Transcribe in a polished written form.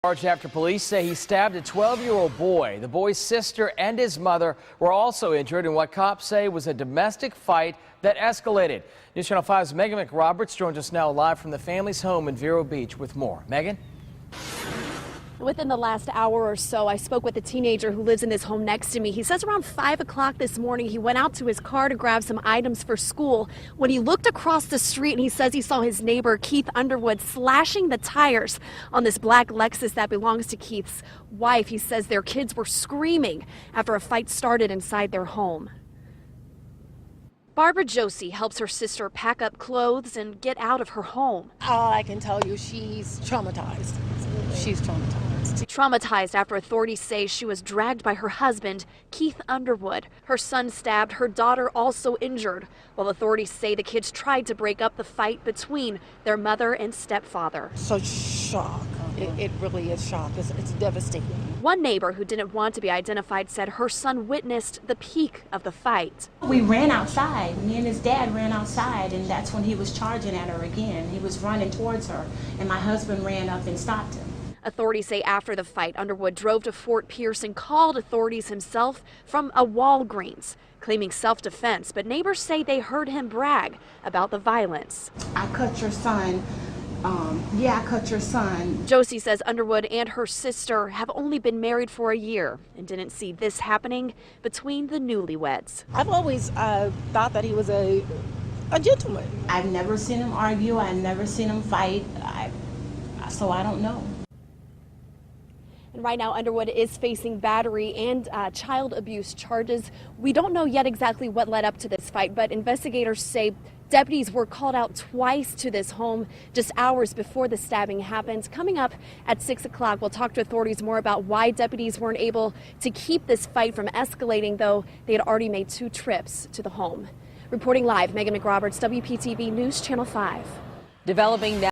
Charged after police say he stabbed a 12-year-old boy. The boy's sister and his mother were also injured in what cops say was a domestic fight that escalated. News Channel 5's Meghan McRoberts joins us now live from the family's home in Vero Beach with more. Megan? Within the last hour or so, I spoke with a teenager who lives in this home next to me. He says around 5 o'clock this morning, he went out to his car to grab some items for school. When he looked across the street, and he says he saw his neighbor, Keith Underwood, slashing the tires on this black Lexus that belongs to Keith's wife. He says their kids were screaming after a fight started inside their home. Barbara Josie helps her sister pack up clothes and get out of her home. All I can tell you, she's traumatized. She's traumatized. Traumatized after authorities say she was dragged by her husband, Keith Underwood. Her son stabbed, her daughter also injured, while authorities say the kids tried to break up the fight between their mother and stepfather. So shock. It really is shock. It's devastating. One neighbor who didn't want to be identified said her son witnessed the peak of the fight. We ran outside. Me and his dad ran outside, and that's when he was charging at her again. He was running towards her, and my husband ran up and stopped him. Authorities say after the fight, Underwood drove to Fort Pierce and called authorities himself from a Walgreens, claiming self-defense, but neighbors say they heard him brag about the violence. I cut your son. I cut your son. Josie says Underwood and her sister have only been married for a year and didn't see this happening between the newlyweds. I've always thought that he was a gentleman. I've never seen him argue. I've never seen him fight. So I don't know. And right now, Underwood is facing battery and child abuse charges. We don't know yet exactly what led up to this fight, but investigators say deputies were called out twice to this home just hours before the stabbing happened. Coming up at 6 o'clock, we'll talk to authorities more about why deputies weren't able to keep this fight from escalating, though they had already made 2 trips to the home. Reporting live, Meghan McRoberts, WPTV News Channel 5. Developing now.